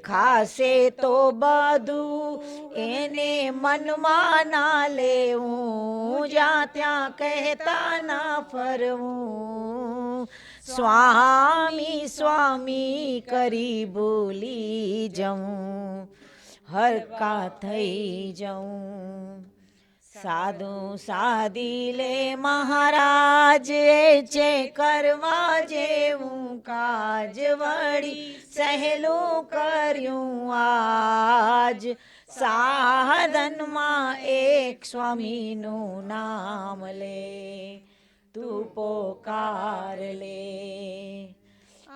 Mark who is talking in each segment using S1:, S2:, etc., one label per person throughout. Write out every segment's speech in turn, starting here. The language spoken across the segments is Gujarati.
S1: ખાશે તો બધું એને મનમાં ના લેવું, જ્યાં ત્યાં કહેતા ના ફરવું. સ્વામી સ્વામી કરી બોલી જવું, હરકા થઈ જવું. સાધુ સાધી લે મહારાજ, એ છે કરવા જેવું કાજ, વળી સહેલું કર્યું આજ. સાધનમાં એક સ્વામીનું નામ લે, તું પોકાર લે.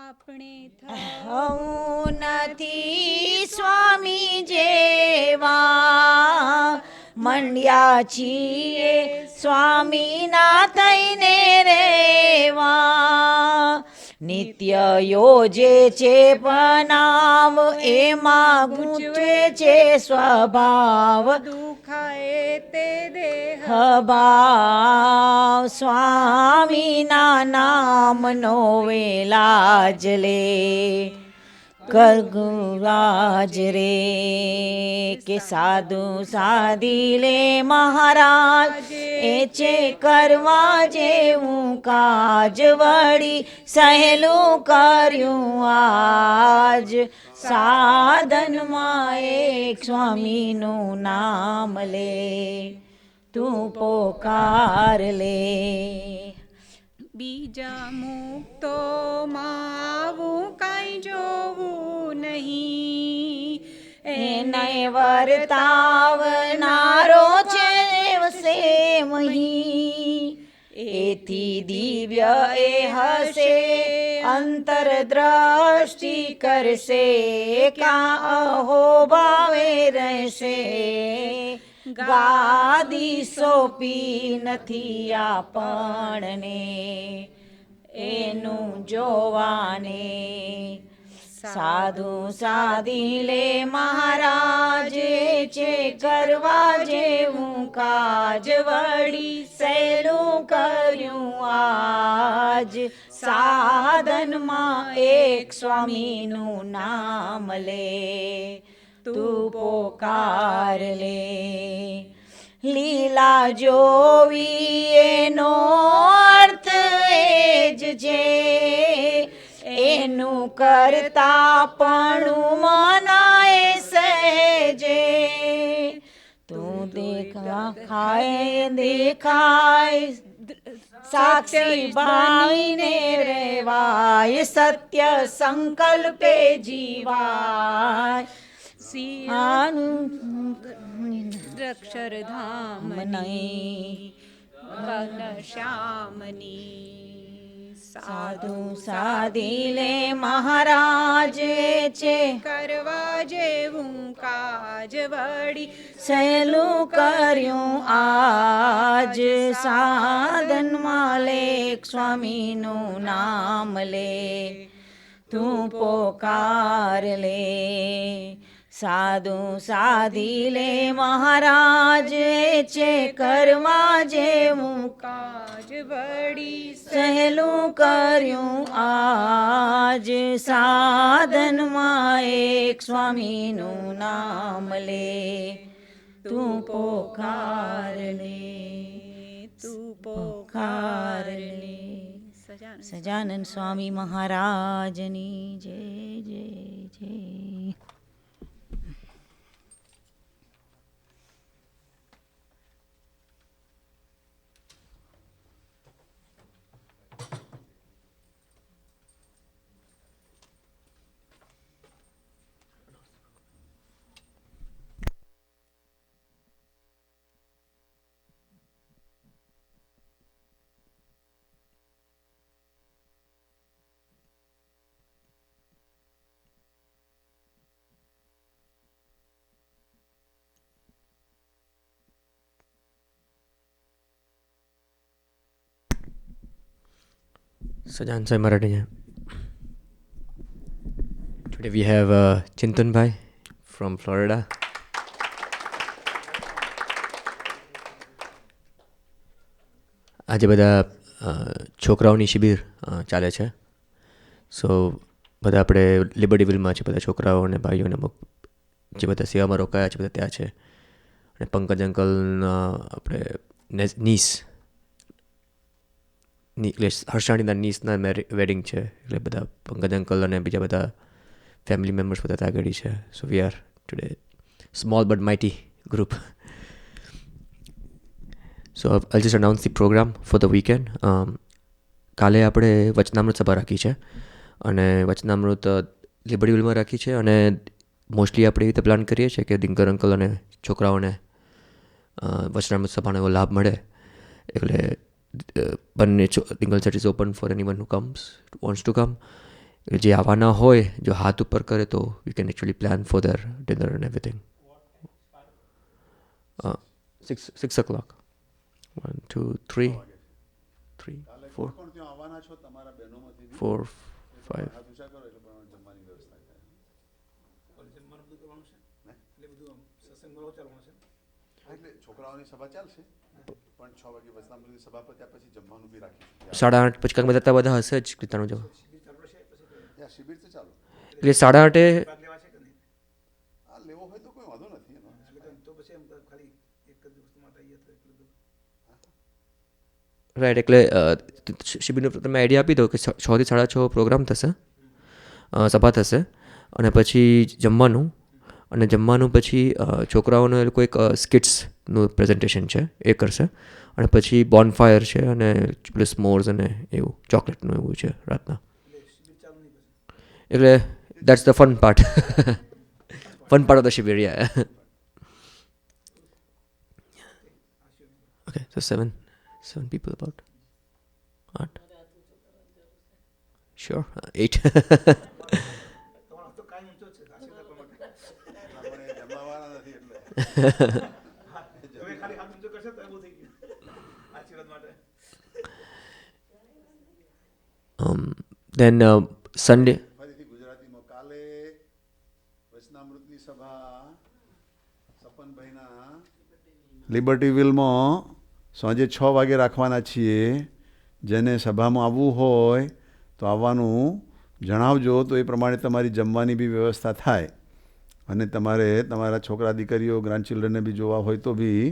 S2: આપણે
S1: થવું નથી સ્વામી જેવા, મંડ્યા છીએ સ્વામીના થઈને રેવા. નિત્ય યોજે છે બનાવ, એમાં ગૂંચવે છે સ્વભાવ,
S2: દુખાય તે દેહ
S1: ભાવ. સ્વામીના નામનો વેલાજ લે, કરગુરાજ રે. કે સાધુ સાધી લે મહારાજ, એ છે કરવા જેવું કાજ, વળી સહેલું કર્યું આજ. સાધનમાં એક સ્વામીનું નામ લે, તું પોકાર લે.
S2: બીજા મુક્તોમાં આવું કાંઈ જોવું નહીં,
S1: એને વર્તાવનારો છે સેમ અહીં. એથી દિવ્ય એ હશે, અંતર દ્રષ્ટિ કરશે, ક્યાં અહોભાવે રહેશે. ગાદી સોંપી નથી આપણને, એનું જોવાને. સાધુ સાધી લે મહારાજ, એ છે કરવા જેવું કાજ, વળી સહેલું કર્યું આજ. સાધનમાં એક સ્વામીનું નામ લે, તું પોકાર લે. લીલા જોવી એનો અર્થ એ જ છે, એનું કરતાપણું મનાય સહેજે. તું દેખાય દેખાય સાક્ષી ભાઈને રેવાય, સત્ય સંકલ્પે જીવાય.
S2: અક્ષરધામ નહીં શ્યામની.
S1: સાધુ સાધી લે મહારાજ, એ છે
S2: કરવા જેવું કાજ, વળી
S1: સહેલું કર્યું આજ. સાધનમાં લે સ્વામીનું નામ લે, તું પોકાર લે. સાધુ સાધી લે મહારાજ, એ છે કરવા જેવું
S2: કાજ, વળી
S1: સહેલું કર્યું આજ. સાધનમાં એક સ્વામીનું નામ લે, તું પોકાર લે, તું પોકાર લે. સજાનંદ સ્વામી મહારાજની જય જય જય.
S3: Sajan Sai Marathi. Today we have Chintan Bhai from Florida. આજે બધા છોકરાઓની શિબિર ચાલે છે. સો બધા આપણે લિબર્ટી વિલમાં છે, બધા છોકરાઓ અને ભાઈઓ અને અમુક જે બધા સેવામાં રોકાયા છે બધા ત્યાં છે. અને પંકજ અંકલના આપણે નીસ એટલે હર્ષાણીના નીસના વેડિંગ છે, એટલે બધા પંકજ અંકલ અને બીજા બધા ફેમિલી મેમ્બર્સ બધા ત્યાં આગળ છે. So we are today small but mighty group. So I just announce the programme for the weekend. કાલે આપણે વચનામૃત સભા રાખી છે, અને વચનામૃત લિબર્ટી વિલમાં રાખી છે. અને મોસ્ટલી આપણે એવી રીતે પ્લાન કરીએ છીએ કે દિનકર અંકલ અને છોકરાઓને વચનામૃત સભાનો એવો લાભ મળે. એટલે બંને દિંગલ set is open for anyone who comes wants to come. જે આવવાના હોય જો હાથ ઉપર કરે તો we can actually plan for the dinner and everything. 6 o'clock. 1 2 3 3 4 4 5.
S4: છોકરાઓની સભા ચાલશે પણ 6 વાગે વચનામૃતની સભા પત્યા પછી જમવાનું બી રાખ્યું.
S3: 8:30 પછી કાંઈક બધા હશે જ કીર્તનો જવા.
S4: શિબિર તો ચાલુ
S3: એટલે 8:30
S4: આ લેવો હોય તો કોઈ વાંધો નથી એનો.
S3: રાઈટ. એટલે શિબિરનો તમે આઈડિયા આપી દો કે 6 થી 6:30 પ્રોગ્રામ થશે, સભા થશે, અને પછી જમવાનું. અને જમવાનું પછી છોકરાઓનો એ લોકો એક સ્કિટ્સનું પ્રેઝન્ટેશન છે એ કરશે. અને પછી બોનફાયર છે અને પ્લસ સ્મોર્સ અને એવું ચોકલેટનું એવું છે રાતના. એટલે that's the fun part. Fun part of the shibir. Yeah. Okay. So 7 people about 8. Sure. 8.
S4: જમવાવાળા નથી એટલે
S3: Then Sunday.
S4: ફરીથી ગુજરાતીમાં કાલે વચનામૃતની સભા સપનભાઈના લિબર્ટી વિલમાં સાંજે 6 વાગે રાખવાના છીએ. જેને સભામાં આવવું હોય તો આવવાનું જણાવજો, તો એ પ્રમાણે તમારી જમવાની બી વ્યવસ્થા થાય. અને તમારે તમારા છોકરા દીકરીઓ ગ્રાન્ડ ચિલ્ડ્રનને બી જોવા હોય તો બી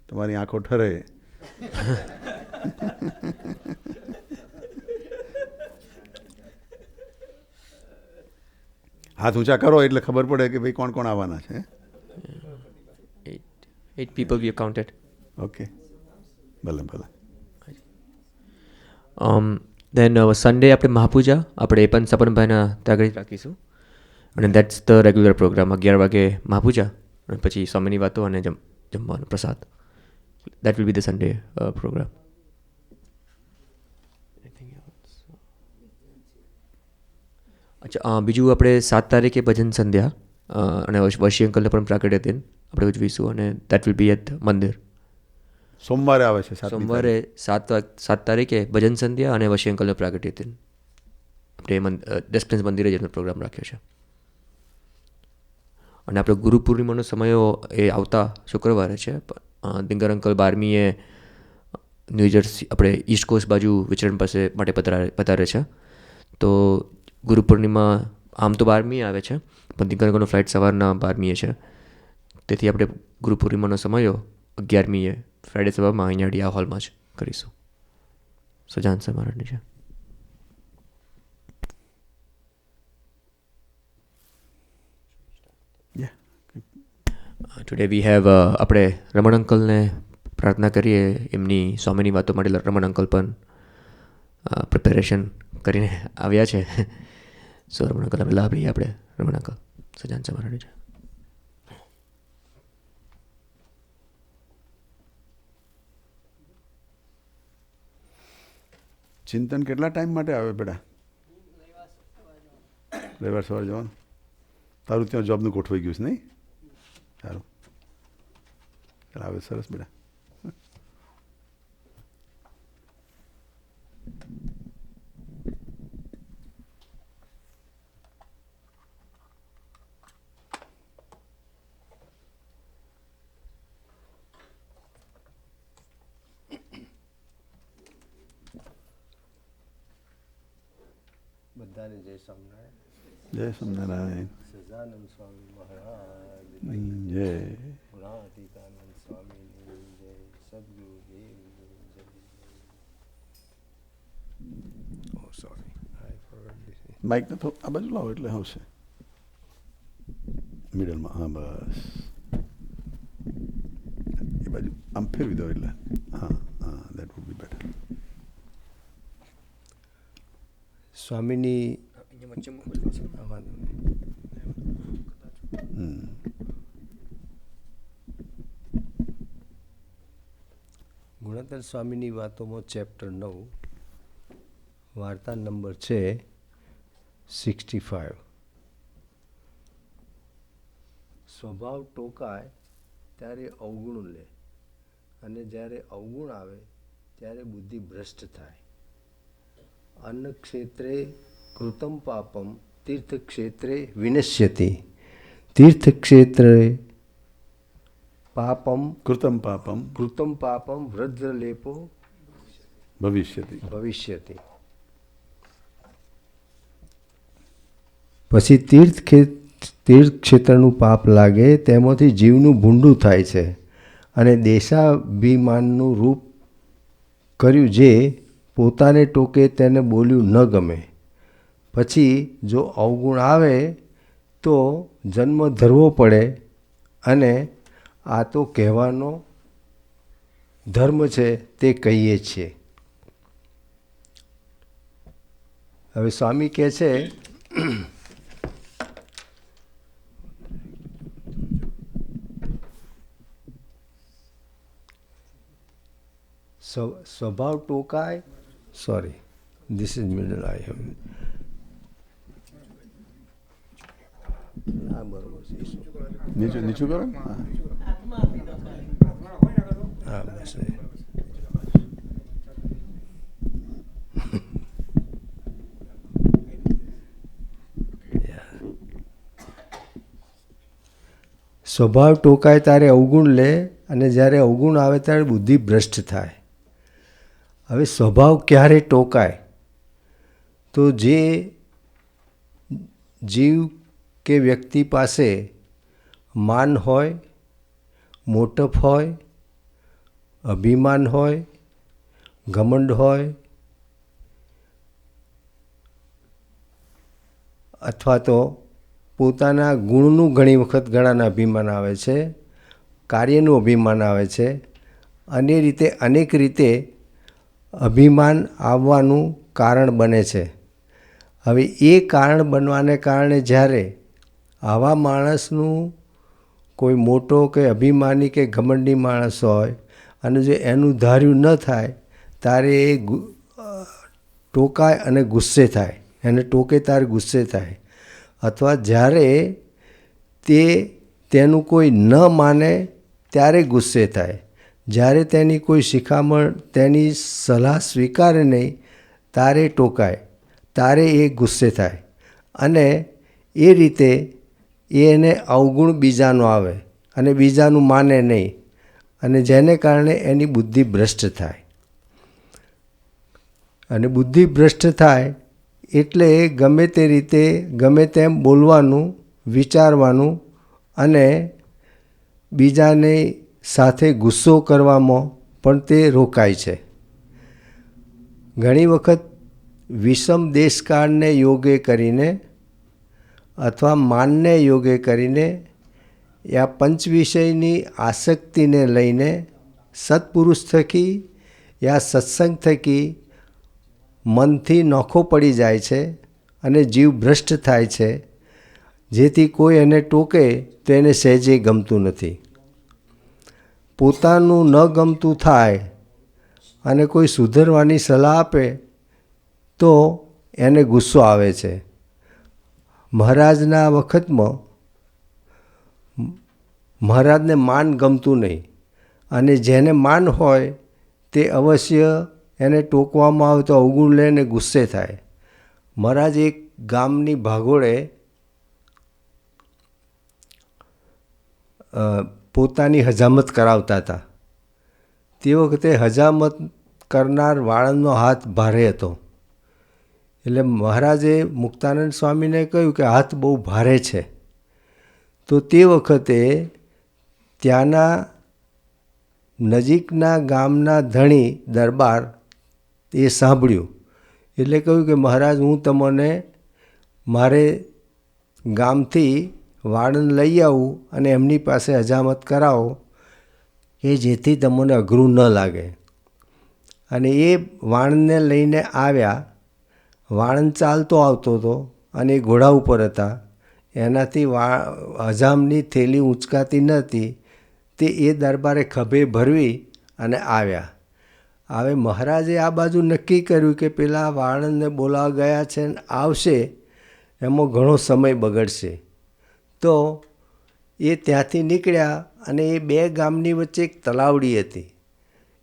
S4: તમારી આંખો ઠરે. હાથ ઊંચા કરો એટલે ખબર પડે કે ભાઈ કોણ કોણ આવવાના છે.
S3: 8 people we have counted.
S4: Okay, ભલે ભલે.
S3: Then Sunday આપણે મહાપૂજા આપણે એ પણ સપનભાઈના ત્યાં આગળ રાખીશું. અને દેટ્સ ધ રેગ્યુલર પ્રોગ્રામ. 11 વાગે મહાપૂજા અને પછી સ્વામીની વાતો અને જમવાનો પ્રસાદ. That will be the Sunday program. અચ્છા, બીજું આપણે 7 તારીખે ભજન સંધ્યા અને વશી અંકલને પણ પ્રાકટ્ય દિન આપણે ઉજવીશું. અને દેટ વિલ બી એટ મંદિર.
S4: સોમવારે આવે છે,
S3: સોમવારે 7 તારીખે ભજન સંધ્યા અને વશી અંકલનો પ્રાગટ્ય દિન આપણે ડેસ્પેન્સ મંદિરે જનો પ્રોગ્રામ રાખ્યો છે. અને આપણે ગુરુ પૂર્ણિમાનો સમયો એ આવતા શુક્રવારે છે. દિંગર અંકલ 12મીએ ન્યૂજર્સી આપણે ઈસ્ટ કોસ્ટ બાજુ વિચરણ પાસે માટે પધારે છે. તો ગુરુ પૂર્ણિમા આમ તો 12મી આવે છે, પણ દિંગર અંકલનો ફ્લાઇટ સવારના 12મીએ છે. તેથી આપણે ગુરુ પૂર્ણિમાનો સમયો 11મીએ ફ્રાઇડે સવારમાં અહીંયા આ હોલમાં જ કરીશું. સજાન સમારણની છે. ટુડે વી હેવ આપણે રમણ અંકલને પ્રાર્થના કરીએ. એમની સ્વામીની વાતો માટે રમણ અંકલ પણ પ્રિપેરેશન કરીને આવ્યા છે. સો રમણ અંકલ આપણે લાભ લઈએ. આપણે રમણ અંકલ સજાન સમારણની છે.
S4: ચિંતન કેટલા ટાઈમ માટે આવે બેટા? રવિવાર સવારે જવાનું. તારું ત્યાં જોબનું ગોઠવાઈ ગયું છે નહીં? સારું, ચાલ આવે. સરસ બેટા.
S5: બધાને જય સ્વામિનારાયણ.
S4: જય સ્વામિનારાયણ.
S5: સજાનંદ સ્વામી મહારાજ
S4: જય.
S5: પુરાતીતાનંદ સ્વામીની જય. સદગુરુ દેવની જય. Oh sorry, I forgot this.
S4: Mike ને થોડું આ બાજુ લાવો એટલે આવશે મિડલમાં. હા બસ એ બાજુ આમ ફેરવી દો એટલે હા હા દેટ વુડ બી બેટર.
S5: સ્વામીની ગુણાતર સ્વામીની વાતોમાં ચેપ્ટર 9 વાર્તા નંબર છે 65. સ્વભાવ ટોકાય ત્યારે અવગુણ લે, અને જ્યારે અવગુણ આવે ત્યારે બુદ્ધિ ભ્રષ્ટ થાય. અન્ન ક્ષેત્રે કૃતમ પાપમ તીર્થક્ષેત્રે વિનશ્યતિ. તીર્થક્ષેત્રે પાપમ
S4: કૃતમ પાપમ
S5: કૃતમ પાપમ વૃદ્ધલેપો
S4: ભવિષ્યતિ.
S5: ભવિષ્યતિ. પછી તીર્થક્ષેત્રનું પાપ લાગે તેમાંથી જીવનું ભૂંડું થાય છે, અને દેશાભિમાનનું રૂપ કર્યું જે પોતાને ટોકે તેને બોલ્યું ન ગમે. પછી જો અવગુણ આવે તો જન્મ ધરવો પડે, અને આ તો કહેવાનો ધર્મ છે તે કહીએ છીએ. હવે સ્વામી કહે છે સ્વભાવ ટોકાય. Sorry, this is middle. I have હા બરોબર છે.
S4: નીચું નીચું કરો ને. હા
S5: હા બસ. સ્વભાવ ટોકાય ત્યારે અવગુણ લે, અને જ્યારે અવગુણ આવે ત્યારે બુદ્ધિ ભ્રષ્ટ થાય. હવે સ્વભાવ ક્યારે ટોકાય? તો જે જીવ કે વ્યક્તિ પાસે માન હોય, મોટપ હોય, અભિમાન હોય, ઘમંડ હોય, અથવા તો પોતાના ગુણનું ઘણી વખત ઘણાના અભિમાન આવે છે, કાર્યનું અભિમાન આવે છે, અને રીતે અનેક રીતે અભિમાન આવવાનું કારણ બને છે. હવે એ કારણ બનવાને કારણે જ્યારે આવા માણસનું કોઈ મોટો કે અભિમાની કે ઘમંડી માણસ હોય, અને જો એનું ધાર્યું ન થાય ત્યારે એ ટોકાય અને ગુસ્સે થાય, એને ટોકે ત્યારે ગુસ્સે થાય. અથવા જ્યારે તેનું કોઈ ન માને ત્યારે ગુસ્સે થાય. જ્યારે તેની કોઈ શિખામણ, તેની સલાહ સ્વીકારે નહીં ત્યારે ટોકાય, ત્યારે એ ગુસ્સે થાય. અને એ રીતે એને અવગુણ બીજાનો આવે, અને બીજાનું માને નહીં, અને જેને કારણે એની બુદ્ધિ ભ્રષ્ટ થાય. અને બુદ્ધિ ભ્રષ્ટ થાય એટલે ગમે તે રીતે ગમે તેમ બોલવાનું, વિચારવાનું, અને બીજાને સાથે ગુસ્સો કરવામાં પણ તે રોકાય છે. ઘણી વખત વિષમ દેશકાળને યોગે કરીને અથવા માનને યોગે કરીને યા પંચ વિષયની આસક્તિને લઈને સત્પુરુષ થકી યા સત્સંગ થકી મનથી નોખો પડી જાય છે, અને જીવ ભ્રષ્ટ થાય છે, જેથી કોઈ એને ટોકે તો એને સહેજે ગમતું નથી. પોતાનું ન ગમતું થાય અને કોઈ સુધરવાની સલાહ આપે તો એને ગુસ્સો આવે છે. મહારાજના વખતમાં મહારાજને માન ગમતું નહીં, અને જેને માન હોય તે અવશ્ય એને ટોકવામાં આવે તો અવગુણ લે ને ગુસ્સે થાય. મહારાજ એક ગામની ભાગોળે પોતાની હજામત કરાવતા હતા. તે વખતે હજામત કરનાર વાળંદનો હાથ ભારે હતો. એટલે મહારાજે મુક્તાનંદ સ્વામીને કહ્યું કે હાથ બહુ ભારે છે. તો તે વખતે ત્યાંના નજીકના ગામના ધણી દરબાર એ સાંભળ્યું એટલે કહ્યું કે મહારાજ, હું તમને મારે ગામથી વાળંદ લઈ આવું અને એમની પાસે હજામત કરાવો કે જેથી તમને અઘરું ન લાગે. અને એ વાણંદને લઈને આવ્યા. વાણંદ ચાલતો આવતો હતો અને એ ઘોડા ઉપર હતા. એનાથી હજામની થેલી ઊંચકાતી નહોતી. તે એ દરબારે ખભે ભરવી અને આવ્યા. હવે મહારાજે આ બાજુ નક્કી કર્યું કે પેલા વાણંદને બોલાવા ગયા છે ને આવશે, એમાં ઘણો સમય બગડશે. તો એ ત્યાંથી નીકળ્યા અને એ બે ગામની વચ્ચે એક તલાવડી હતી.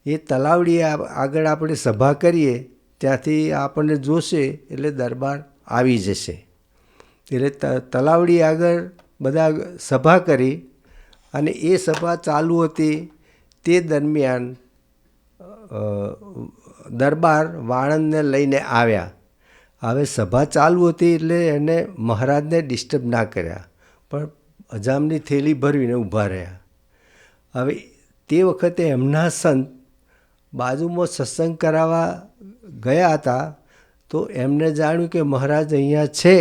S5: એ તલાવડી આગળ આપણે સભા કરીએ ત્યાંથી આપણને જોશે એટલે દરબાર આવી જશે. એટલે તલાવડી આગળ બધા સભા કરી અને એ સભા ચાલુ હતી. તે દરમિયાન દરબાર વાણંદને લઈને આવ્યા. હવે સભા ચાલુ હતી એટલે એને મહારાજને ડિસ્ટર્બ ના કર્યા, પણ હજામની થેલી ભરવીને ઊભા રહ્યા. હવે તે વખતે એમના સંત બાજુમાં સત્સંગ કરાવવા ગયા હતા. તો એમને જાણ્યું કે મહારાજ અહીંયા છે,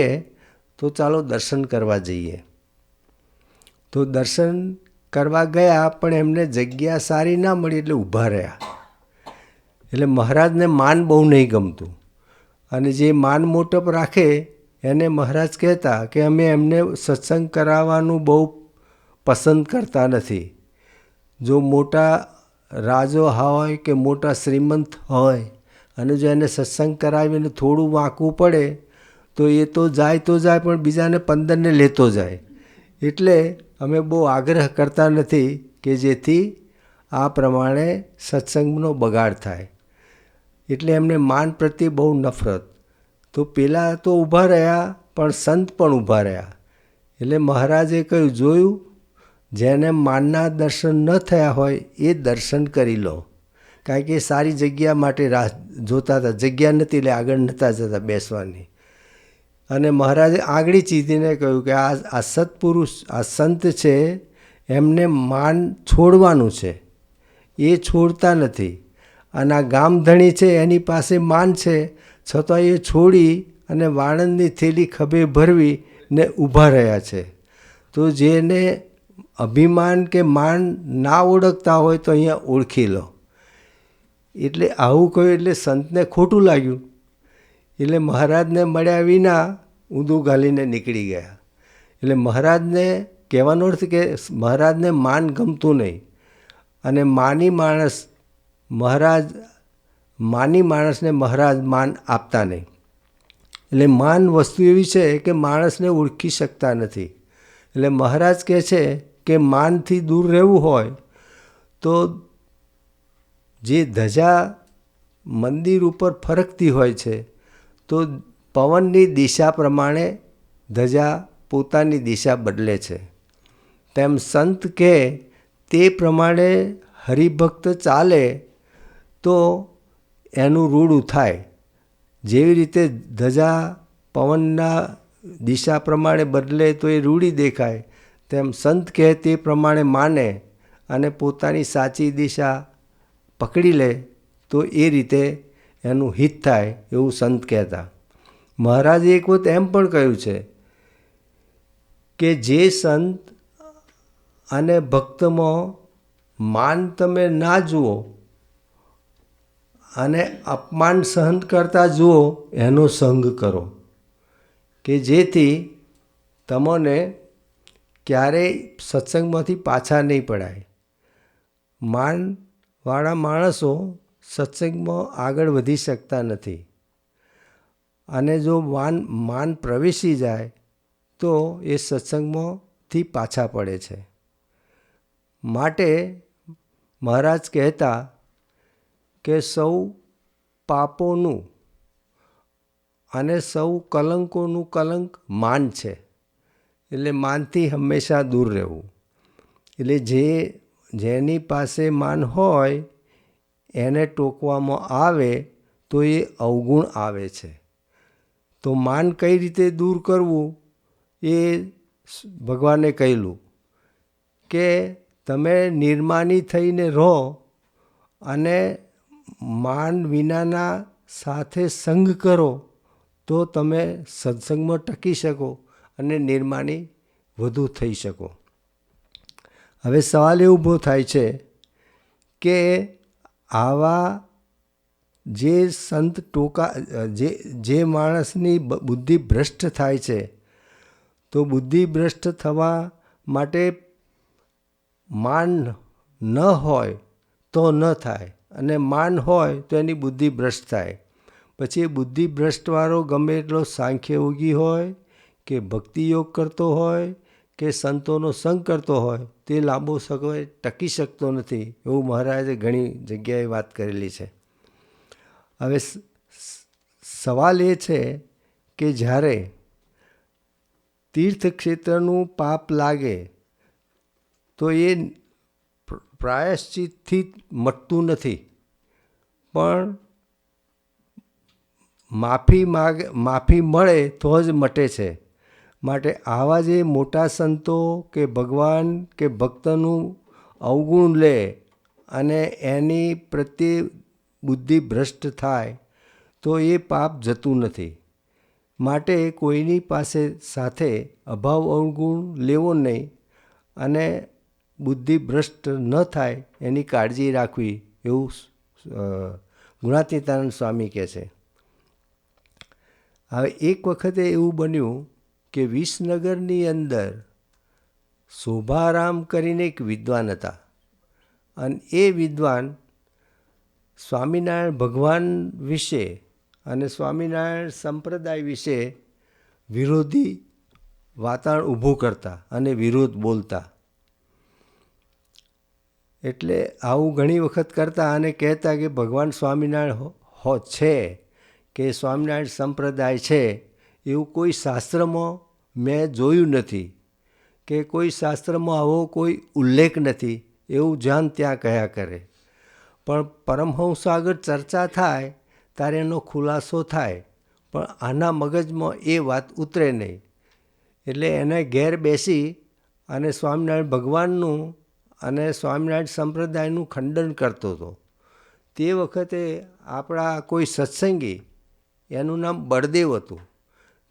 S5: તો ચાલો દર્શન કરવા જઈએ. તો દર્શન કરવા ગયા, પણ એમને જગ્યા સારી ના મળી એટલે ઊભા રહ્યા. એટલે મહારાજને માન બહુ નહીં ગમતું, અને જે માન મોટપ રાખે એને મહારાજ કહેતા કે અમે એમને સત્સંગ કરાવવાનું બહુ પસંદ કરતા નથી. જો મોટા રાજો હોય કે મોટા શ્રીમંત હોય અને જો એને સત્સંગ કરાવીને થોડું વાંકવું પડે તો એ તો જાય પણ બીજાને 15ને લેતો જાય. એટલે અમે બહુ આગ્રહ કરતા નથી કે જેથી આ પ્રમાણે સત્સંગનો બગાડ થાય. એટલે એમને માન પ્રત્યે બહુ નફરત. તો પેલા તો ઊભા રહ્યા, પણ સંત પણ ઊભા રહ્યા. એટલે મહારાજે કહ્યું, જોયું, જેને માનના દર્શન ન થયા હોય એ દર્શન કરી લો. કારણ કે એ સારી જગ્યા માટે રાહ જોતા હતા. જગ્યા નથી એટલે આગળ નહોતા જતા બેસવાની. અને મહારાજે આગળી ચીધીને કહ્યું કે આ સત્પુરુષ, આ સંત છે, એમને માન છોડવાનું છે, એ છોડતા નથી. અને આ ગામધણી છે એની પાસે માન છે, છતાં એ છોડી અને વાણંદની થેલી ખભે ભરવી ને ઊભા રહ્યા છે. તો જેને અભિમાન કે માન ના ઓળખતા હોય તો અહીંયા ઓળખી લો. એટલે આવું કહ્યું એટલે સંતને ખોટું લાગ્યું. એટલે મહારાજને મળ્યા વિના ઊંધું ગાલીને નીકળી ગયા. એટલે મહારાજને કહેવાનો અર્થ કે મહારાજને માન ગમતું નહીં. અને માની માણસને મહારાજ માન આપતા નહીં. એટલે માન વસ્તુ એવી છે કે માણસને ઓળખી શકતા નથી. એટલે મહારાજ કહે છે કે માનથી દૂર રહેવું હોય તો જે ધજા મંદિર ઉપર ફરકતી હોય છે, તો પવનની દિશા પ્રમાણે ધજા પોતાની દિશા બદલે છે. તેમ સંત કહે તે પ્રમાણે હરિભક્ત ચાલે તો એનું રૂડું થાય. જેવી રીતે ધજા પવનના દિશા પ્રમાણે બદલે તો એ રૂડી દેખાય, તેમ સંત કહે તે પ્રમાણે માને અને પોતાની સાચી દિશા પકડી લે તો એ રીતે એનું હિત થાય, એવું સંત કહેતા. મહારાજે એક વખત એમ પણ કહ્યું છે કે જે સંત અને ભક્તમાં માન તમે ના જુઓ અને અપમાન સહન કરતા જુઓ, એનો સંગ કરો, કે જેથી તમને ક્યારેય સત્સંગમાંથી પાછા નહીં પડાય. માનવાળા માણસો સત્સંગમાં આગળ વધી શકતા નથી. અને જો માન પ્રવેશી જાય તો એ સત્સંગમાંથી પાછા પડે છે. માટે મહારાજ કહેતા કે સૌ પાપોનું અને સૌ કલંકોનું કલંક માન છે. એટલે માનથી હંમેશા દૂર રહેવું. એટલે જેની પાસે માન હોય એને ટોકવામાં આવે તો એ અવગુણ આવે છે. તો માન કઈ રીતે દૂર કરવું એ ભગવાને કહેલું કે તમે નિર્માની થઈને રહો અને માન વિનાના સાથે સંગ કરો તો તમે સત્સંગમાં ટકી શકો અને નિર્માની વધુ થઈ શકો. હવે સવાલ એ ઊભો થાય છે કે આવા જે સંત જે માણસની બુદ્ધિ ભ્રષ્ટ થાય છે તો બુદ્ધિ ભ્રષ્ટ થવા માટે માન ન હોય તો ન થાય અને માન હોય તો એની બુદ્ધિ ભ્રષ્ટ થાય. પછી એ બુદ્ધિ ભ્રષ્ટવાળો ગમે એટલો સાંખ્ય યોગી હોય કે ભક્તિ યોગ કરતો હોય કે સંતોનો સંગ કરતો હોય તે લાંબો સમય ટકી શકતો નથી, એવું મહારાજે ઘણી જગ્યાએ વાત કરેલી છે. હવે સવાલ એ છે કે જ્યારે તીર્થક્ષેત્રનું પાપ લાગે તો એ પ્રાયશ્ચિતથી મટતું નથી, પણ માફી મળે તો જ મટે છે. માટે આવા જે મોટા સંતો કે ભગવાન કે ભક્તનું અવગુણ લે અને એની પ્રત્યે બુદ્ધિ ભ્રષ્ટ થાય તો એ પાપ જતું નથી. માટે કોઈની પાસે સાથે અભાવ અવગુણ લેવો નહીં અને બુદ્ધિ ભ્રષ્ટ ન થાય એની કાળજી રાખવી, એવું ગુણાતીતાનંદ સ્વામી કહે છે. હવે એક વખતે એવું બન્યું કે વિસનગરની અંદર શોભારામ કરીને એક વિદ્વાન હતા અને એ વિદ્વાન સ્વામિનારાયણ ભગવાન વિશે અને સ્વામિનારાયણ સંપ્રદાય વિશે વિરોધી વાતાવરણ ઊભું કરતા અને વિરોધ બોલતા. એટલે આવું ઘણી વખત કરતા અને કહેતા કે ભગવાન સ્વામિનારાયણ છે કે સ્વામિનારાયણ સંપ્રદાય છે એવું કોઈ શાસ્ત્રમાં મેં જોયું નથી કે કોઈ શાસ્ત્રમાં આવો કોઈ ઉલ્લેખ નથી, એવું જાણ ત્યાં કહ્યા કરે. પણ પરમહંસ આગળ ચર્ચા થાય ત્યારે એનો ખુલાસો થાય, પણ આના મગજમાં એ વાત ઉતરે નહીં. એટલે એને ઘેર બેસી અને સ્વામિનારાયણ ભગવાનનું અને સ્વામિનારાયણ સંપ્રદાયનું ખંડન કરતો હતો. તે વખતે આપણા કોઈ સત્સંગી, એનું નામ બળદેવ હતું,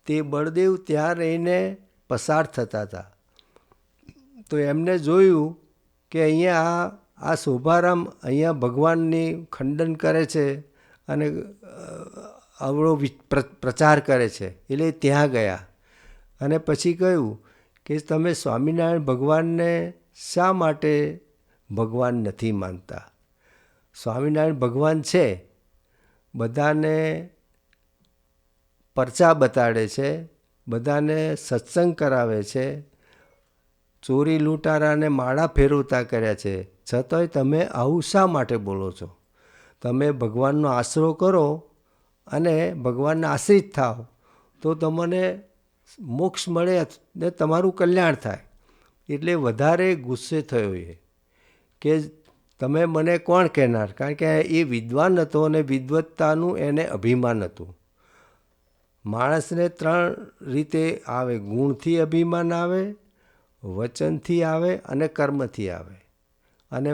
S5: તે બળદેવ ત્યાં રહીને પસાર થતા હતા. તો એમને જોયું કે અહીંયા આ શોભારામ અહીંયા ભગવાનની ખંડન કરે છે અને અવળો પ્રચાર કરે છે. એટલે ત્યાં ગયા અને પછી કહ્યું કે તમે સ્વામિનારાયણ ભગવાનને શા માટે ભગવાન નથી માનતા? સ્વામિનારાયણ ભગવાન છે, બધાને પરચા બતાડે છે, બધાને સત્સંગ કરાવે છે, ચોરી લૂંટારાને માળા ફેરવતા કર્યા છે, છતાંય તમે આવું શા માટે બોલો છો? તમે ભગવાનનો આશરો કરો અને ભગવાનને આશ્રિત થાઓ તો તમને મોક્ષ મળે ને તમારું કલ્યાણ થાય. એટલે વધારે ગુસ્સે થયો એ કે તમે મને કોણ કહેનાર? કારણ કે એ વિદ્વાન હતો અને વિદ્વત્તાનું એને અભિમાન હતું. માણસને 3 રીતે આવે: ગુણથી અભિમાન આવે, વચનથી આવે અને કર્મથી આવે અને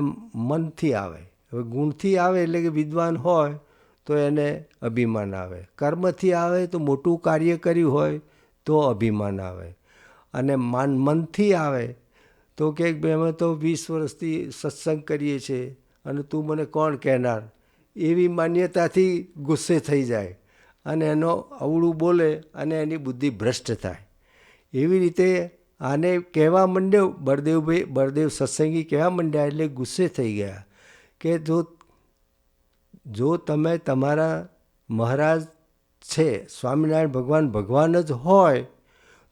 S5: મનથી આવે. હવે ગુણથી આવે એટલે કે વિદ્વાન હોય તો એને અભિમાન આવે, કર્મથી આવે તો મોટું કાર્ય કર્યું હોય તો અભિમાન આવે, અને મનથી આવે તો કે અમે તો 20 વર્ષથી સત્સંગ કરીએ છીએ અને તું મને કોણ કહેનાર? એવી માન્યતાથી ગુસ્સે થઈ જાય અને એનો અવળું બોલે અને એની બુદ્ધિ ભ્રષ્ટ થાય. એવી રીતે આને કહેવા માંડ્યો બળદેવ સત્સંગી કહેવા માંડ્યા એટલે ગુસ્સે થઈ ગયા કે જો તમે તમારા મહારાજ છે સ્વામિનારાયણ ભગવાન જ હોય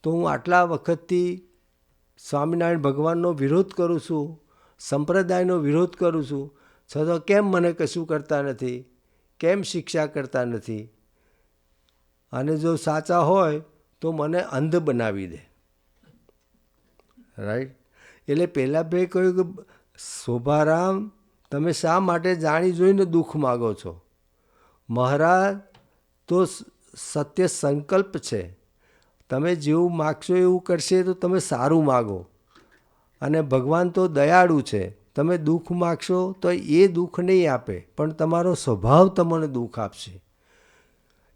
S5: તો હું આટલા વખતથી સ્વામિનારાયણ ભગવાનનો વિરોધ કરું છું, સંપ્રદાયનો વિરોધ કરું છું, છતાં કેમ મને કશું કરતા નથી? કેમ શિક્ષા કરતા નથી? અને જો સાચા હોય તો મને અંધ બનાવી દે. રાઈટ? એટલે પહેલાં ભાઈ કહ્યું કે શોભારામ, તમે શા માટે જાણી જોઈને દુઃખ માગો છો? મહારાજ તો સત્ય સંકલ્પ છે. તમે જેવું માગશો એવું કરશે તો તમે સારું માગો. અને ભગવાન તો દયાળુ છે. તમે દુઃખ માગશો તો એ દુઃખ નહીં આપે, પણ તમારો સ્વભાવ તમને દુઃખ આપશે.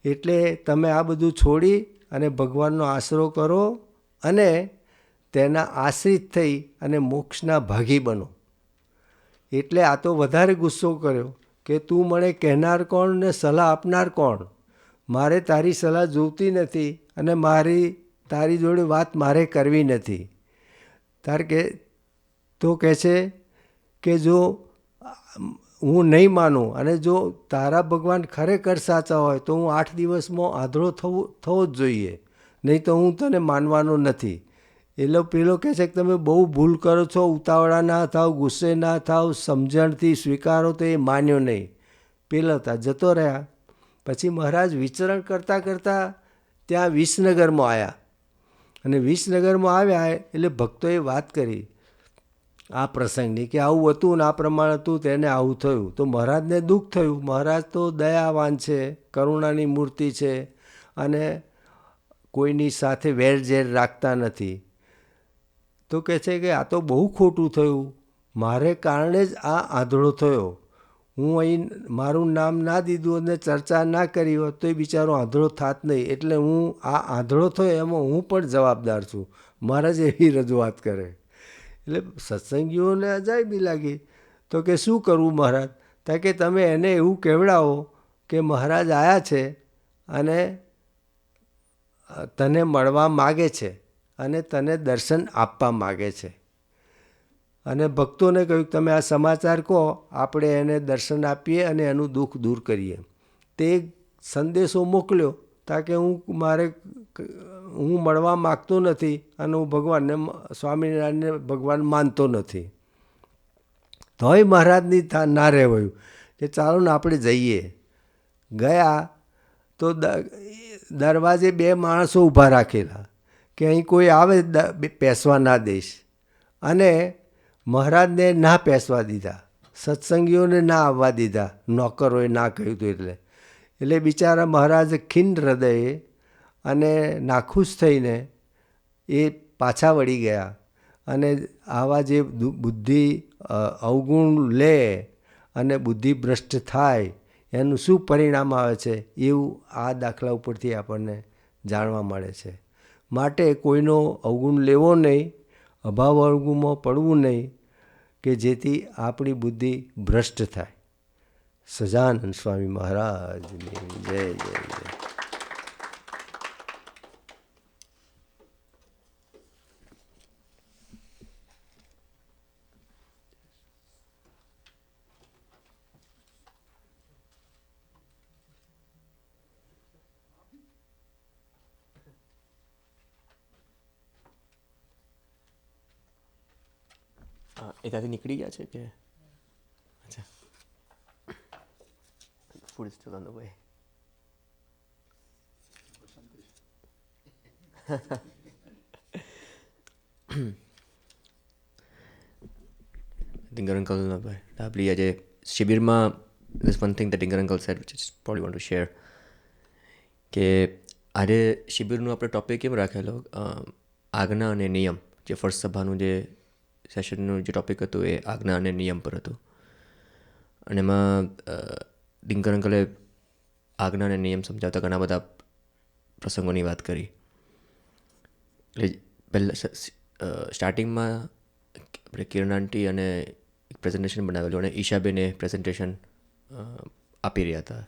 S5: એટલે તમે આ બધું છોડી અને ભગવાનનો આશરો કરો અને તેના આશ્રિત થઈ અને મોક્ષના ભાગી બનો. એટલે આ તો વધારે ગુસ્સો કર્યો કે તું મને કહેનાર કોણ ને સલાહ આપનાર કોણ? મારે તારી સલાહ જોઈતી નથી અને તારી જોડે વાત મારે કરવી નથી. તો કહે છે કે જો હું નહીં માનું અને જો તારા ભગવાન ખરેખર સાચા હોય તો હું 8 દિવસમાં આંધળો થવો જ જોઈએ, નહીં તો હું તને માનવાનો નથી. એટલે પેલો કહે છે કે તમે બહુ ભૂલ કરો છો, ઉતાવળા ના થાવ, ગુસ્સે ના થાવ, સમજણથી સ્વીકારો. તો એ માન્યો નહીં. પેલા હતા જતો રહ્યા. પછી મહારાજ વિચરણ કરતાં કરતાં ત્યાં વિસનગરમાં આવ્યા. અને વિસનગરમાં આવ્યા એટલે ભક્તોએ વાત કરી આ પ્રસંગની કે આવું હતું ને આ પ્રમાણે હતું, તેને આવું થયું. તો મહારાજને દુઃખ થયું. મહારાજ તો દયાવાન છે, કરુણાની મૂર્તિ છે અને કોઈની સાથે વેરઝેર રાખતા નથી. તો કહે છે કે આ તો બહુ ખોટું થયું, મારે કારણે જ આ આંધળો થયો. હું અહીં મારું નામ ના દીધું અને ચર્ચા ના કરી હોત તો એ બિચારો આંધળો થાત નહીં. એટલે હું આ આંધળો થયો એમાં હું પણ જવાબદાર છું. મહારાજ એવી રજૂઆત કરે. એટલે સત્સંગીઓને અજાયબી લાગી. તો કે શું કરવું મહારાજ? તો કે તમે એને એવું કહેવડાવો કે મહારાજ આવ્યા છે અને તને મળવા માગે છે અને તને દર્શન આપવા માગે છે. અને ભક્તોને કહ્યું તમે આ સમાચાર કહો, આપણે એને દર્શન આપીએ અને એનું દુઃખ દૂર કરીએ. તે સંદેશો મોકલ્યો તાકે હું મળવા માગતો નથી અને હું ભગવાનને સ્વામિનારાયણને ભગવાન માનતો નથી. તોય મહારાજની ના રહેવાયું કે ચાલો ને આપણે જઈએ. ગયા તો દરવાજે 2 માણસો ઊભા રાખેલા કે અહીં કોઈ આવે પેસવા ના દઈશ. અને મહારાજને ના પેસવા દીધા, સત્સંગીઓને ના આવવા દીધા. નોકરોએ ના કહ્યું હતું એટલે બિચારા મહારાજ ખિન્ન હૃદયે અને નાખુશ થઈને એ પાછા વળી ગયા. અને આવા જે બુદ્ધિ અવગુણ લે અને બુદ્ધિ ભ્રષ્ટ થાય એનું શું પરિણામ આવે છે એવું આ દાખલા ઉપરથી આપણને જાણવા મળે છે. માટે કોઈનો અવગુણ લેવો નહીં, અભાવ અવગુણમાં પડવું નહીં કે જેથી આપણી બુદ્ધિ ભ્રષ્ટ થાય. સજાનંદ સ્વામી મહારાજની જય જય જય.
S3: એ ત્યાંથી નીકળી ગયા છે કે અચ્છા food still on the way. Dinger uncle આપણી આજે શિબિરમાં there's one thing that Dinger uncle said which is probably want to share કે આજે શિબિરનું આપણે ટોપિક કેમ રાખેલો આજ્ઞા અને નિયમ. જે ફર્સ્ટ સભાનું જે સેશનનું જે ટૉપિક હતું એ આજ્ઞા અને નિયમ પર હતું. અને એમાં ડિંગર અંકલે આજ્ઞા અને નિયમ સમજાવતા ઘણા બધા પ્રસંગોની વાત કરી. એટલે પહેલાં સ્ટાર્ટિંગમાં આપણે કિરણ આંટી અને એક પ્રેઝન્ટેશન બનાવેલું અને ઈશાબેને પ્રેઝન્ટેશન આપી રહ્યા હતા.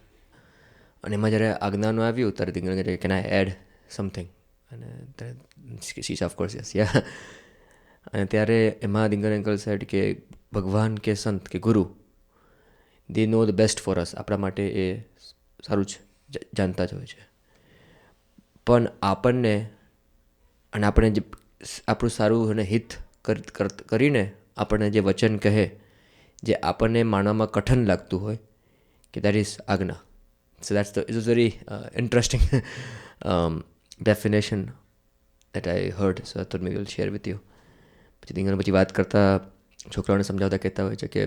S3: અને એમાં જ્યારે આજ્ઞાનું આવ્યું ત્યારે ડિંગર અંકલે કેન આઈ એડ સમથિંગ અને શીશ ઓફકોર્સ યસ યા. અને ત્યારે એમાં ડિંગર અંકલ સેડ કે ભગવાન કે સંત કે ગુરુ દે નો ધ બેસ્ટ ફોર અસ. આપણા માટે એ સારું જ જાણતા જ હોય છે. પણ આપણને અને આપણે જે આપણું સારું અને હિત કરીને આપણને જે વચન કહે જે આપણને માનવામાં કઠણ લાગતું હોય કે દેટ ઇઝ આજ્ઞા. સો that's the is very interesting definition that I heard. So I thought May will share with you. પછી ડિંગર પછી વાત કરતાં છોકરાઓને સમજાવતા કહેતા હોય છે કે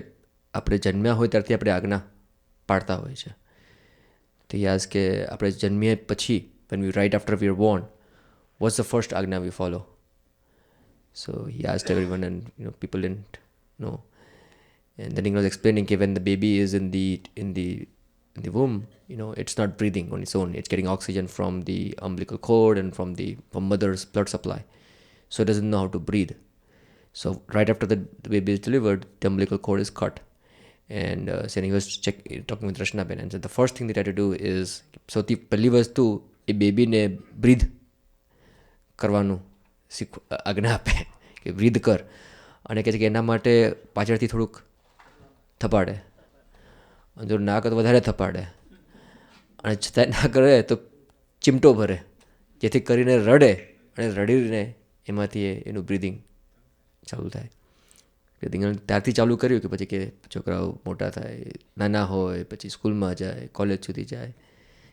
S3: આપણે જન્મ્યા હોય ત્યારથી આપણે આજ્ઞા પાડતા હોય છે. તો he asked કે આપણે જન્મીએ પછી when we right after we are born, what's the first આજ્ઞા we follow? So he asked everyone, and people didn't know. And then he was explaining that when the baby is in the womb, it's not breathing on its own. It's getting oxygen from the umbilical cord and from mother's blood supply. So it doesn't know how to breathe. So right after the baby is delivered, the umbilical cord is cut. And saying he was talking with Rashna Ben, and said the first thing they had to do is, so the પહેલી વસ્તુ એ બેબીને બ્રીધ કરવાનું આજ્ઞા આપે કે બ્રીધ કર, અને કહે છે કે એના માટે પાછળથી થોડુંક થપાડે, જો ના કરે તો વધારે થપાડે, અને છતાંય ના કરે તો ચીમટો ભરે, જેથી કરીને રડે, અને રડીને એમાંથી એનું બ્રીધિંગ ચાલુ થાય. ત્યારથી ચાલુ કર્યું કે પછી કે છોકરાઓ મોટા થાય, નાના હોય, પછી સ્કૂલમાં જાય, કોલેજ સુધી જાય,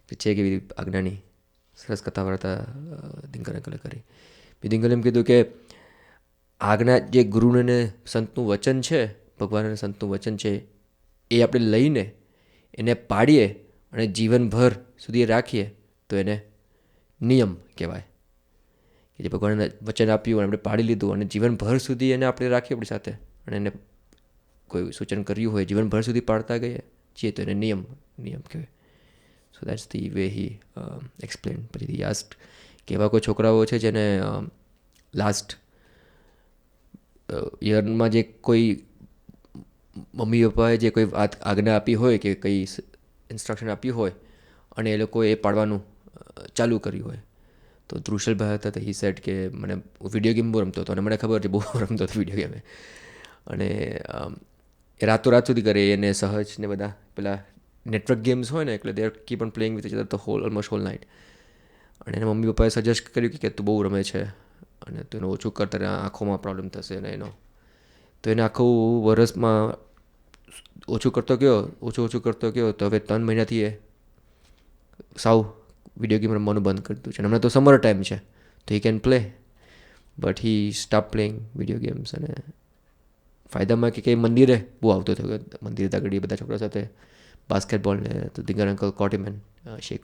S3: કે છે કેવી આજ્ઞાની સરસ કથા વાર્તા દિંગર અંકલે કરી. દિંગલે એમ કીધું કે આજ્ઞા જે ગુરુને સંતનું વચન છે, ભગવાન અને સંતનું વચન છે, એ આપણે લઈને એને પાડીએ અને જીવનભર સુધી રાખીએ તો એને નિયમ કહેવાય. કે જે ભગવાને વચન આપ્યું અને આપણે પાડી લીધું અને જીવનભર સુધી એને આપણે રાખીએ આપણી સાથે, અને એને કોઈ સૂચન કર્યું હોય જીવનભર સુધી પાડતા ગઈએ છીએ તો એને નિયમ કહેવાય. સો that's the way he explain. પછી આસ્ક્ડ કે એવા કોઈ છોકરાઓ છે જેને લાસ્ટ યરમાં જે કોઈ મમ્મી પપ્પાએ જે કોઈ આજ્ઞા આપી હોય કે કંઈ ઇન્સ્ટ્રક્શન આપી હોય અને એ લોકોએ એ પાડવાનું ચાલુ કર્યું હોય, તો ધ્રુશલભાઈ હતા તો હી સેટ કે મને વિડીયો ગેમ બહુ રમતો હતો, અને મને ખબર હતી બહુ રમતો હતો વિડીયો ગેમ, અને એ રાતોરાત સુધી કરે. એને સહજ ને બધા પેલા નેટવર્ક ગેમ્સ હોય ને, એટલે they are keep on playing with each other the almost whole night. અને એના મમ્મી પપ્પાએ સજેસ્ટ કર્યું કે તું બહુ રમે છે અને તું એનું ઓછું કરતા આંખોમાં પ્રોબ્લેમ થશે ને એનો. તો એને આખું વરસમાં ઓછું કરતો ગયો તો હવે 3 મહિનાથી એ સાવ વિડીયો ગેમ રમવાનું બંધ કરી દીધું છે. હમણાં તો સમર ટાઈમ છે તો he can play, but he stop playing video games. અને ફાયદામાં કે મંદિરે બહુ આવતો થયો, મંદિરે તગડી બધા છોકરા સાથે બાસ્કેટબોલ ને, તો Dinger uncle caught him and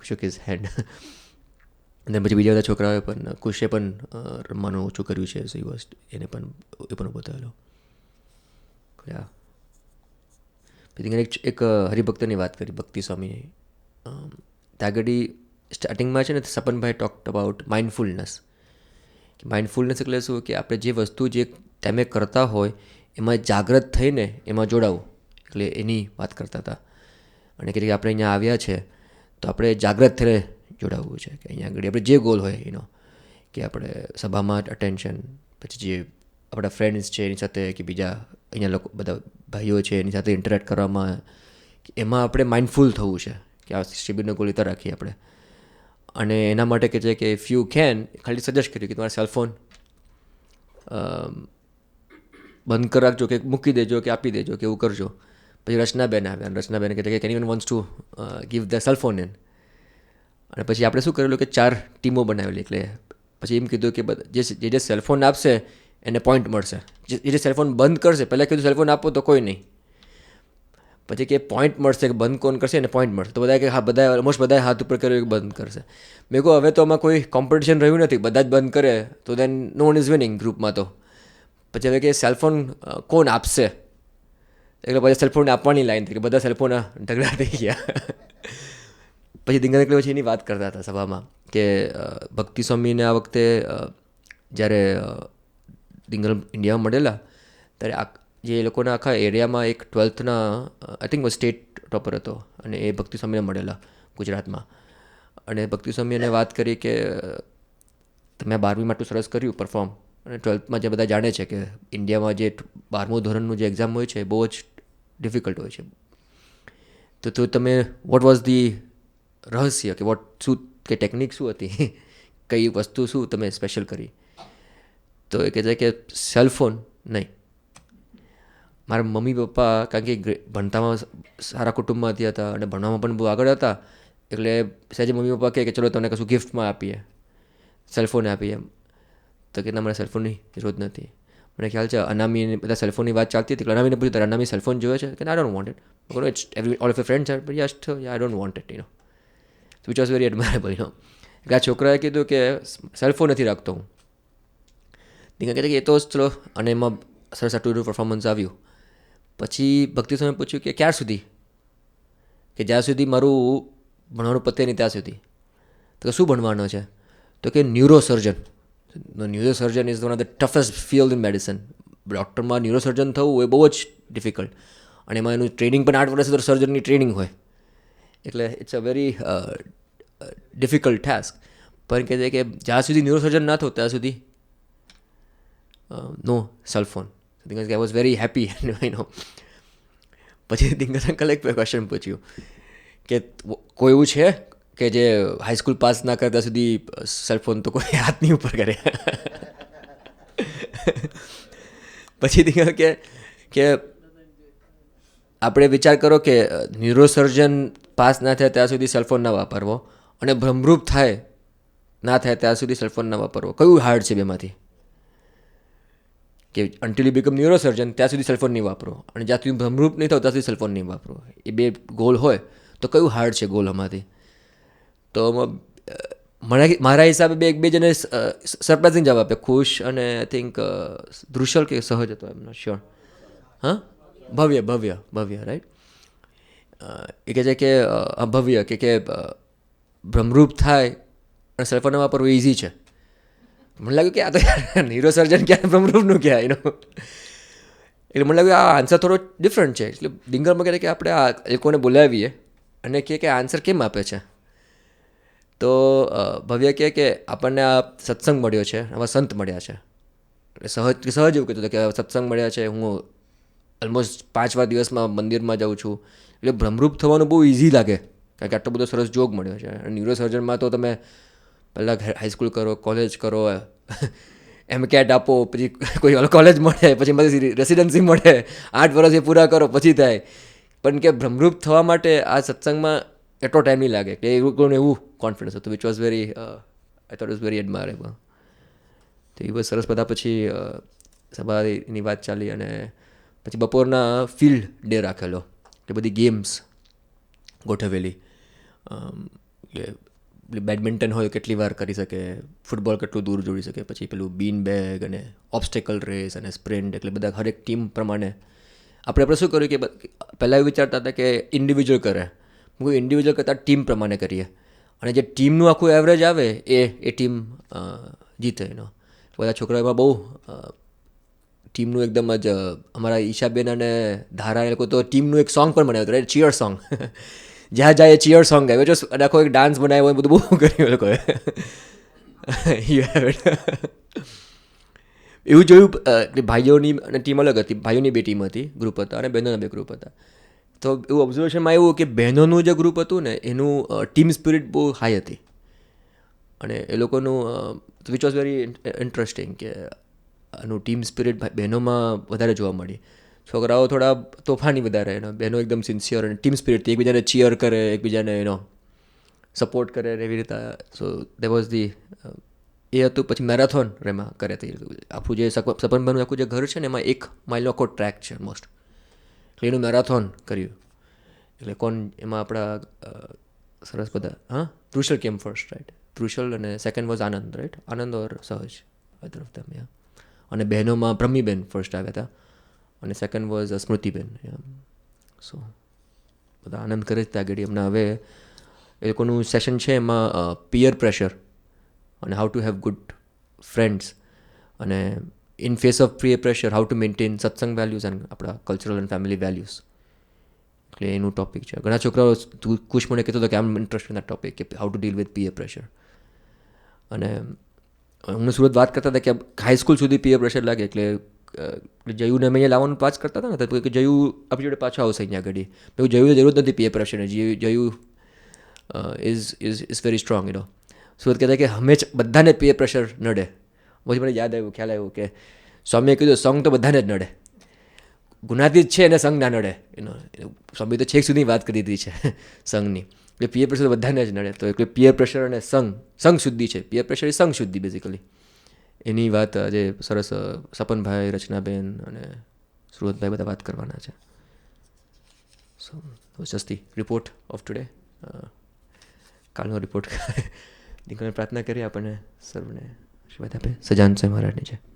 S3: shook his hand. અને પછી બીજા બધા છોકરાઓએ પણ, કુશે પણ રમવાનું ઓછું કર્યું છે, સો એ પણ ઊભો થયેલો. પછી એક હરિભક્તની વાત કરી, ભક્તિ સ્વામી. તાગડી સ્ટાર્ટિંગમાં છે ને સપનભાઈ ટોક્ડ અબાઉટ માઇન્ડફુલનેસ. માઇન્ડફુલનેસ એટલે શું કે આપણે જે વસ્તુ જે ટાઈમે કરતા હોય એમાં જાગૃત થઈને એમાં જોડાવું, એટલે એની વાત કરતા હતા. અને કે આપણે અહીંયા આવ્યા છે તો આપણે જાગૃત થઈને જોડાવવું છે, કે અહીંયા આગળ આપણે જે ગોલ હોય કે આપણે સભામાં અટેન્શન, પછી જે આપણા ફ્રેન્ડ્સ છે એની સાથે, કે બીજા અહીંયા લોકો બધા ભાઈઓ છે એની સાથે ઇન્ટરેક્ટ કરવામાં, એમાં આપણે માઇન્ડફુલ થવું છે કે આ શિબિરનો ગોલ રીતે રાખીએ આપણે. અને એના માટે કે છે કે ઇફ યુ કેન, ખાલી સજેસ્ટ કર્યું કે તમારા સેલફોન બંધ કરી રાખજો, કે મૂકી દેજો, કે આપી દેજો, કે એવું કરજો. પછી રચનાબેન આવ્યા, અને રચનાબેન કહે છે કે can you wants to give the cellphone in. અને પછી આપણે શું કરેલું કે 4 ટીમો બનાવેલી. એટલે પછી એમ કીધું કે જે સેલફોન આપશે એને પોઈન્ટ મળશે, જે સેલફોન બંધ કરશે, પહેલાં કીધું સેલફોન આપો તો કોઈ નહીં, પછી કે પોઈન્ટ મળશે, કે બંધ કોણ કરશે એને પોઈન્ટ મળશે. તો બધા કે હા, બધા ઓલમોસ્ટ બધાએ હાથ ઉપર કર્યો કે બંધ કરશે. મેં કહું હવે તો આમાં કોઈ કોમ્પિટિશન રહ્યું નથી, બધા જ બંધ કરે તો દેન નો વન ઇઝ વિનિંગ ગ્રુપમાં. તો પછી હવે કે સેલફોન કોણ આપશે, એટલે બધા સેલફોન આપવાની લાઈન થઈ, કે બધા સેલફોન ઢગલા થઈ ગયા. પછી દિંગર એટલે પછી એની વાત કરતા હતા સભામાં કે ભક્તિ સ્વામીને આ વખતે જ્યારે દિંગલ ઇન્ડિયામાં મળેલા ત્યારે જે એ લોકોના આખા એરિયામાં એક 12th I think state topper હતો, અને એ ભક્તિ સ્વામીને મળેલા ગુજરાતમાં. અને ભક્તિ સ્વામી એને વાત કરી કે તમે 12મી આટલું સરસ કર્યું પરફોર્મ, અને 12thમાં જે બધા જાણે છે કે ઇન્ડિયામાં જે 12મું ધોરણનું જે એક્ઝામ હોય છે એ બહુ જ ડિફિકલ્ટ હોય છે. તો તમે વોટ વોઝ ધી રહસ્ય, કે શું કે ટેકનિક શું હતી, કઈ વસ્તુ શું તમે સ્પેશિયલ કરી? તો એ કહે છે કે સેલફોન નહીં. મારા મમ્મી પપ્પા કારણ કે ભણતામાં સારા કુટુંબમાંથી હતા અને ભણવામાં પણ બહુ આગળ હતા, એટલે સહેજે મમ્મી પપ્પા કહે કે ચલો તમને કશું ગિફ્ટમાં આપીએ, સેલફોન આપીએ એમ. તો કે ના, મને સેલફોનની જરૂર નથી. મને ખ્યાલ છે અનામી બધા સેલફોનની વાત ચાલતી હતી, એટલે અનામીને પૂછ્યું અનામી સેલફોન જોઈએ છે, કે I don't want it. It's all of your friends are, but yes I don't want it. Which was very admirable you know. એટલે આ છોકરાએ કીધું કે સેલફોન નથી રાખતો હું. દીકરા કહેતા કે એ તો ચલો, અને એમાં સરસ આટલું પરફોર્મન્સ આવ્યું. પછી ભક્તિ સ્વામીએ પૂછ્યું કે ક્યાર સુધી, કે જ્યાં સુધી મારું ભણવાનું પતે નહીં ત્યાં સુધી. તો કે શું ભણવાનો છે? તો કે neurosurgeon. Neurosurgeon is one of the toughest field in medicine. ડૉક્ટરમાં ન્યુરોસર્જન થવું એ બહુ જ ડિફિકલ્ટ, અને એમાં એનું ટ્રેનિંગ પણ 8 વર્ષ સર્જનની ટ્રેનિંગ હોય, એટલે it's a very difficult task. પણ કહે છે કે જ્યાં સુધી ન્યુરોસર્જન ના થયું ત્યાં સુધી no cellphone. Because I was very happy you know. પછી દિંગર અંકલે એક ક્વેશ્ચન પૂછ્યું કે કોઈ એવું છે કે જે હાઈસ્કૂલ પાસ ના કરે ત્યાં સુધી સેલફોન તો કોઈ હાથ નહીં ઉપર કરે. પછી દિંગર કે આપણે વિચાર કરો કે ન્યુરોસર્જન પાસ ના થાય ત્યાં સુધી સેલફોન ના વાપરવો, અને ભ્રમરૂપ ના થાય ત્યાં સુધી સેલફોન ના વાપરવો, કયું હાર્ડ છે બેમાંથી? કે અન્ટિલ યુ બીકમ ન્યુરોસર્જન ત્યાં સુધી સેલફોન નહીં વાપરો, અને જ્યાં સુધી ભ્રમરૂપ નહીં થાવ ત્યાં સુધી સેલફોન નહીં વાપરો. એ બે ગોલ હોય તો કયું હાર્ડ છે ગોલ આમાંથી? તો મારા હિસાબે બે જણે સરપ્રાઇઝિંગ જવાબ આપ્યા, ખુશ અને આઈ થિંક ધ્રુશલ કે સહજ હતો, એમ નોટ શ્યોર. હા, ભવ્ય રાઈટ. એ કહે છે કે ભવ્ય કે ભ્રમરૂપ થાય અને સેલફોન વાપરવું ઇઝી છે. મને લાગ્યું કે આ તો ન્યુરોસર્જન ક્યાં ભ્રમરૂપનું ક્યાં એનો. એટલે મને લાગ્યું આ આન્સર થોડો ડિફરન્ટ છે. એટલે ડિંગરમાં કહે કે આપણે આ એ લોકોને બોલાવીએ અને કહે કે આન્સર કેમ આપે છે. તો ભવ્ય કહે કે આપણને આ સત્સંગ મળ્યો છે, આવા સંત મળ્યા છે. એટલે સહજ એવું કહેતું હતું કે સત્સંગ મળ્યા છે, હું ઓલમોસ્ટ 5 વાર દિવસમાં મંદિરમાં જાઉં છું, એટલે ભ્રમરૂપ થવાનું બહુ ઇઝી લાગે, કારણ કે આટલો બધો સરસ જોગ મળ્યો છે. અને ન્યુરોસર્જનમાં તો તમે પહેલાં હાઈસ્કૂલ કરો, કોલેજ કરો, MCAT આપો, પછી કોઈ કોલેજ મળે, પછી એમાંથી રેસિડન્સી મળે, 8 વર્ષ એ પૂરા કરો પછી થાય. પણ કે ભ્રમરૂપ થવા માટે આ સત્સંગમાં એટલો ટાઈમ નહીં લાગે, કે એવું કોન્ફિડન્સ હતું, which was very I thought is very admirable. તો એ બહુ સરસ. બધા પછી સભાની વાત ચાલી, અને પછી બપોરના ફિલ્ડ ડે રાખેલો, એટલે બધી ગેમ્સ ગોઠવેલી. બેડમિન્ટન હોય કેટલી વાર કરી શકે, ફૂટબોલ કેટલું દૂર જોડી શકે, પછી પેલું બીન બેગ અને ઓબ્સ્ટેકલ રેસ અને સ્પ્રિન્ટ, એટલે બધા હરેક ટીમ પ્રમાણે આપણે શું કર્યું કે પહેલાં એવું વિચારતા હતા કે ઇન્ડિવિજ્યુઅલ કરે, હું ઇન્ડિવિજ્યુઅલ કરતાં ટીમ પ્રમાણે કરીએ, અને જે ટીમનું આખું એવરેજ આવે એ ટીમ જીતે એનો. બધા છોકરાઓમાં બહુ ટીમનું એકદમ જ, અમારા ઈશાબેન અને ધારા એ લોકો તો ટીમનું એક સોંગ પણ બનાવ્યું હતું, ચીયર સોંગ. જ્યાં જાય ચીયર સોંગ ગાયો, અને આખો એક ડાન્સ બનાવ્યો હોય, બધું બહુ કર્યું એ લોકોએ. એવું જોયું કે ભાઈઓની અને ટીમ અલગ હતી, ભાઈઓની 2 ટીમ હતી, ગ્રુપ હતા, અને બહેનોના 2 ગ્રુપ હતા. તો એવું ઓબ્ઝર્વેશનમાં આવ્યું કે બહેનોનું જે ગ્રુપ હતું ને એનું ટીમ સ્પિરિટ બહુ હાઈ હતી, અને એ લોકોનું વિચ વોઝ વેરી ઇન્ટરેસ્ટિંગ કે આનું ટીમ સ્પિરિટ બહેનોમાં વધારે જોવા મળી. છોકરાઓ થોડા તોફાની વધારે, એનો બહેનો એકદમ સિન્સિયર, અને ટીમ સ્પિરિટથી એકબીજાને ચીયર કરે, એકબીજાને સપોર્ટ કરે એવી રીતે. સો દે વોઝ ધી એ હતું. પછી મેરેથોન એમાં કરે હતી. આપણું જે સપનભાઈનું આખું જે ઘર છે ને એમાં 1 માઇલનો આખો ટ્રેક છે ઓલમોસ્ટ, એટલે એનું મેરેથોન કર્યું. એટલે એમાં આપણા સરસ બધા, હા, ધ્રુશલ કેમ ફર્સ્ટ, રાઈટ, ધ્રુશલ, અને સેકન્ડ વોઝ આનંદ, રાઈટ, આનંદ ઓર સહજ, આઈધર ઓફ ધેમ, યા. અને બહેનોમાં બ્રહ્મીબેન ફર્સ્ટ આવ્યા હતા, અને સેકન્ડ વોઝ સ્મૃતિબેન. સો બધા આનંદ કરે જ ત્યાં આગળ. હમણાં હવે એ લોકોનું સેશન છે એમાં પિયર પ્રેશર અને how to have good friends, અને ઇન ફેસ ઓફ પિયર પ્રેશર હાઉ ટુ મેન્ટેન સત્સંગ વેલ્યુઝ એન્ડ આપણા કલ્ચરલ એન્ડ ફેમિલી વેલ્યુઝ. એટલે એનું ટોપિક છે. ઘણા છોકરાઓ કુશ મને કહેતો હતો કે આમ ઇન્ટરેસ્ટ ઇન દેટ ટોપિક, કે હાઉ ટુ ડીલ વિથ પિયર પ્રેશર. અને અમને સુરત વાત કરતા હતા કે હાઈસ્કૂલ સુધી પિયર પ્રેશર લાગે, એટલે જયુને અમે અહીંયા લાવવાનું પાસ કરતા હતા ને, તો કે જયુ આપણી જોડે પાછો આવશે અહીંયા આગળ. એવું જયુને જરૂર નથી પિયર પ્રેશરની, Jayu is very strong you know. Surat કહેતા કે બધાને પિયર પ્રેશર નડે. પછી મને ખ્યાલ આવ્યું કે સ્વામીએ કીધું સંઘ તો બધાને જ નડે, ગુનાતીત છે એને સંઘ ના નડે. સ્વામી તો છેક સુધી વાત કરી દીધી છે સંઘની. એટલે પિયર પ્રેશર બધાને જ નડે. તો એટલે પિયર પ્રેશર અને સંઘ શુદ્ધિ છે, પિયર પ્રેશર એ સંઘ શુદ્ધિ બેઝિકલી. એની વાત આજે સરસ સપનભાઈ, રચનાબેન અને સુરતભાઈ બધા વાત કરવાના છે. સો just the report of today. કાલનો રિપોર્ટ દીકરાને પ્રાર્થના કરી આપણને સર્વને આશીર્વાદ આપે. સજાન સ્વામી મહારાજની છે.